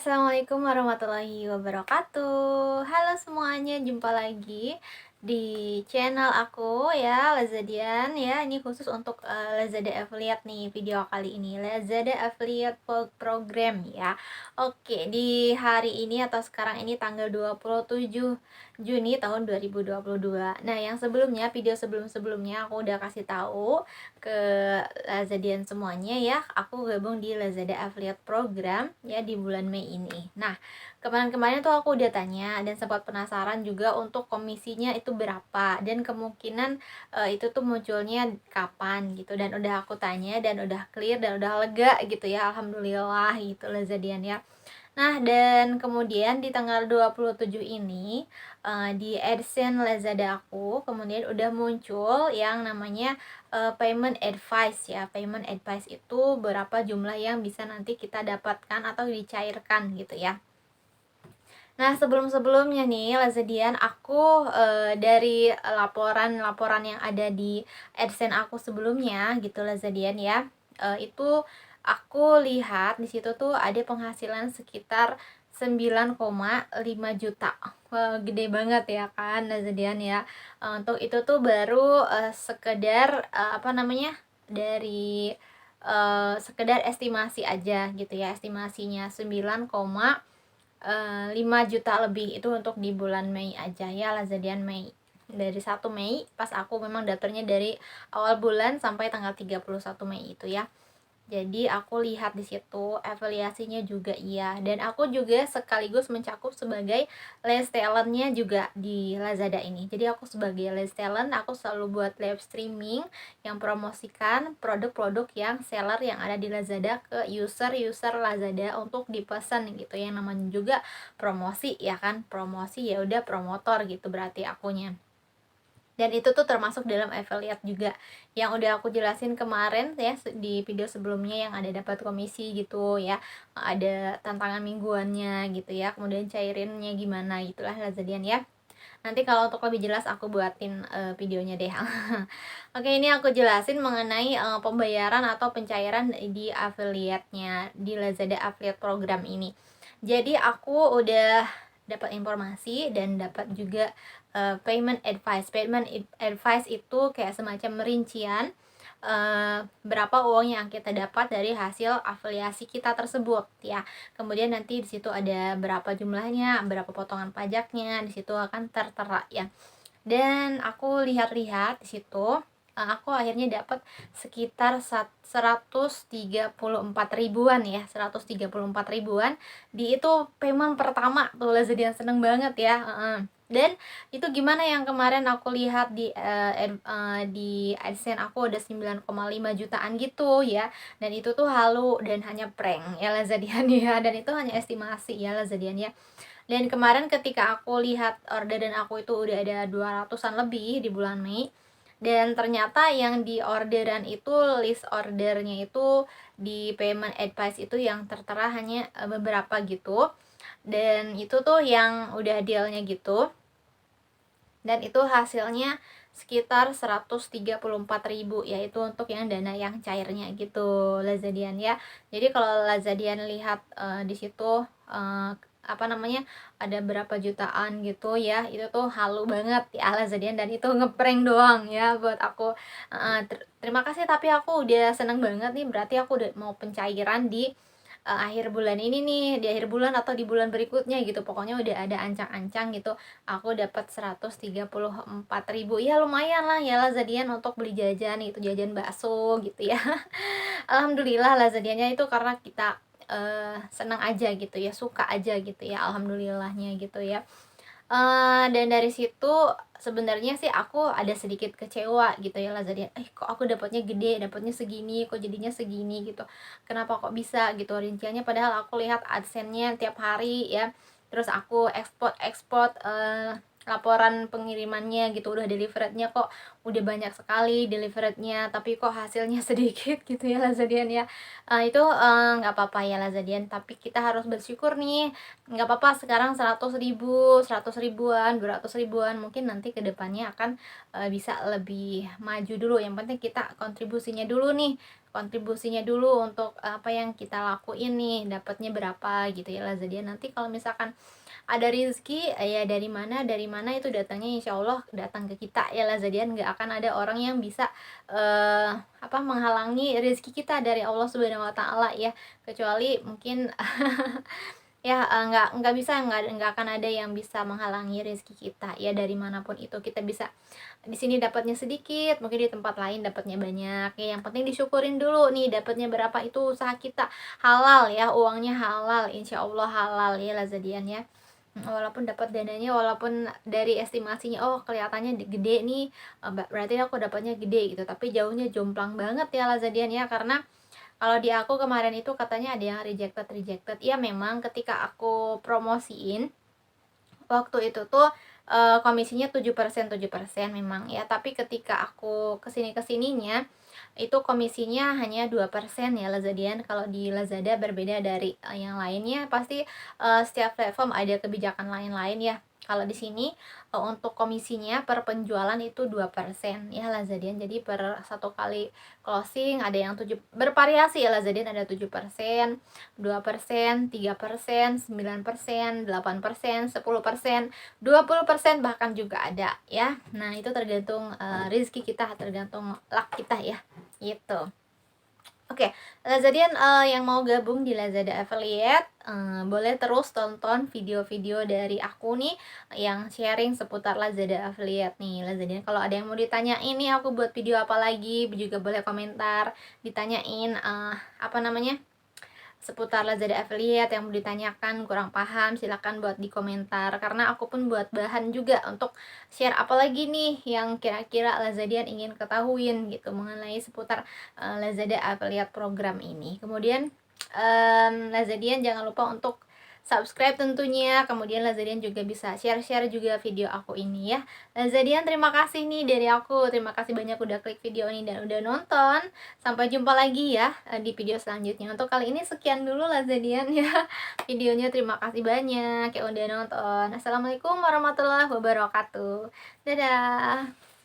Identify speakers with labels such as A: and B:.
A: Assalamualaikum warahmatullahi wabarakatuh. Halo semuanya, jumpa lagi di channel aku ya, Lazadian ya. Ini khusus untuk Lazada Affiliate nih video kali ini. Lazada Affiliate Program ya. Oke, di hari ini atau sekarang ini tanggal 27 Juni tahun 2022. Nah, yang sebelumnya, video sebelum-sebelumnya aku udah kasih tahu ke Lazadian semuanya ya, aku gabung di Lazada Affiliate Program ya di bulan Mei ini. Nah, kemarin-kemarin tuh aku udah tanya dan sempat penasaran juga untuk komisinya itu berapa dan kemungkinan itu tuh munculnya kapan gitu, dan udah aku tanya dan udah clear dan udah lega gitu ya, alhamdulillah gitu Lazadian ya. Nah, dan kemudian di tanggal 27 ini di AdSense Lazada aku kemudian udah muncul yang namanya payment advice ya. Payment advice itu berapa jumlah yang bisa nanti kita dapatkan atau dicairkan gitu ya. Nah, sebelum-sebelumnya nih Lazadian, aku dari laporan-laporan yang ada di AdSense aku sebelumnya gitu Lazadian ya, itu aku lihat di situ tuh ada penghasilan sekitar 9,5 juta. Wah, gede banget ya kan Lazadian ya. Untuk itu tuh baru sekedar apa namanya? Dari sekedar estimasi aja gitu ya. Estimasinya 5 juta lebih itu untuk di bulan Mei aja ya, Lazadian Mei. Dari 1 Mei pas aku memang daftarnya dari awal bulan sampai tanggal 31 Mei itu ya. Jadi aku lihat di situ afiliasinya juga iya, dan aku juga sekaligus mencakup sebagai les talentnya juga di Lazada ini. Jadi aku sebagai les talent, aku selalu buat live streaming yang promosikan produk-produk yang seller yang ada di Lazada ke user Lazada untuk dipesan gitu, yang namanya juga promosi ya kan. Promosi ya udah promotor gitu berarti akunya. Dan itu tuh termasuk dalam affiliate juga yang udah aku jelasin kemarin ya di video sebelumnya, yang ada dapat komisi gitu ya, ada tantangan mingguannya gitu ya, kemudian cairinnya gimana gitulah Lazadian ya. Nanti kalau untuk lebih jelas aku buatin videonya deh. Oke, ini aku jelasin mengenai pembayaran atau pencairan di affiliate-nya di Lazada Affiliate Program ini. Jadi aku udah dapat informasi dan dapat juga payment advice. Payment advice itu kayak semacam rincian berapa uang yang kita dapat dari hasil afiliasi kita tersebut ya. Kemudian nanti di situ ada berapa jumlahnya, berapa potongan pajaknya, di situ akan tertera ya. Dan aku lihat-lihat di situ, aku akhirnya dapat sekitar 134 ribuan ya, 134 ribuan di itu payment pertama tuh. Lazadian seneng banget ya. Dan itu gimana, yang kemarin aku lihat di AdSense aku ada 9,5 jutaan gitu ya, dan itu tuh halu dan hanya prank ya Lazadian ya, dan itu hanya estimasi ya Lazadian ya. Dan kemarin ketika aku lihat orderan aku itu udah ada 200-an lebih di bulan Mei, dan ternyata yang di orderan itu list ordernya itu di payment advice itu yang tertera hanya beberapa gitu, dan itu tuh yang udah dealnya gitu, dan itu hasilnya sekitar 134 ribu, yaitu untuk yang dana yang cairnya gitu Lazadian ya. Jadi kalau Lazadian lihat di situ apa namanya, ada berapa jutaan gitu ya, itu tuh halu banget ya Lazadian, dan itu ngeprank doang ya buat aku. Terima kasih, tapi aku udah seneng banget nih, berarti aku udah mau pencairan di akhir bulan ini nih, di akhir bulan atau di bulan berikutnya gitu, pokoknya udah ada ancang-ancang gitu aku dapat 134 ribu. Ya lumayan lah ya Lazadian untuk beli jajan, itu jajan bakso gitu ya. Alhamdulillah Lazadiannya itu karena kita senang aja gitu ya, suka aja gitu ya, alhamdulillahnya gitu ya. Dan dari situ sebenarnya sih aku ada sedikit kecewa gitu ya Lazadian, kok aku dapatnya gede, dapatnya segini, kok jadinya segini gitu, kenapa kok bisa gitu rinciannya, padahal aku lihat AdSense-nya tiap hari ya, terus aku ekspor laporan pengirimannya gitu, udah deliverednya kok udah banyak sekali deliverednya tapi kok hasilnya sedikit gitu ya Lazadian ya. Itu nggak apa-apa ya Lazadian, tapi kita harus bersyukur nih, nggak apa-apa sekarang 100.000, 100.000-an, 200.000-an, mungkin nanti kedepannya akan bisa lebih maju dulu. Yang penting kita kontribusinya dulu untuk apa yang kita lakuin nih, dapatnya berapa gitu ya Lazadian. Nanti kalau misalkan ada rezeki ya dari mana itu datangnya insya Allah datang ke kita ya Lazadian. Nggak akan ada orang yang bisa menghalangi rezeki kita dari Allah Subhanahu Wa Taala ya, kecuali mungkin ya nggak akan ada yang bisa menghalangi rezeki kita ya, dari manapun itu. Kita bisa di sini dapatnya sedikit, mungkin di tempat lain dapatnya banyak ya, yang penting disyukurin dulu nih dapatnya berapa, itu usaha kita halal ya, uangnya halal, insya Allah halal ya Lazadian ya. Walaupun dapat dananya, walaupun dari estimasinya oh kelihatannya gede nih, berarti aku dapatnya gede gitu, tapi jauhnya jomplang banget ya Lazadian ya. Karena kalau di aku kemarin itu katanya ada yang rejected ya, memang ketika aku promosiin waktu itu tuh komisinya 7% memang ya, tapi ketika aku kesininya itu komisinya hanya 2% ya Lazadian. Kalau di Lazada berbeda dari yang lainnya, pasti setiap platform ada kebijakan lain-lain ya. Kalau di sini untuk komisinya per penjualan itu 2% ya Lazadian. Jadi per satu kali closing ada yang bervariasi ya Lazadian, ada 7%, 2%, 3%, 9%, 8%, 10%, 20% bahkan juga ada ya. Nah, itu tergantung rezeki kita, tergantung luck kita ya. Gitu. Oke, Lazadian yang mau gabung di Lazada Affiliate, boleh terus tonton video-video dari aku nih yang sharing seputar Lazada Affiliate nih. Lazadian kalau ada yang mau ditanyain nih aku buat video apa lagi, juga boleh komentar ditanyain seputar Lazada Affiliate yang mau ditanyakan, kurang paham, silahkan buat di komentar, karena aku pun buat bahan juga untuk share apalagi nih yang kira-kira Lazadian ingin ketahuin gitu mengenai seputar Lazada Affiliate program ini. Kemudian Lazadian jangan lupa untuk subscribe tentunya, kemudian Lazadian juga bisa share-share juga video aku ini ya. Lazadian terima kasih nih dari aku, terima kasih banyak udah klik video ini dan udah nonton. Sampai jumpa lagi ya di video selanjutnya. Untuk kali ini sekian dulu Lazadian ya videonya. Terima kasih banyak yang udah nonton. Assalamualaikum warahmatullahi wabarakatuh. Dadah.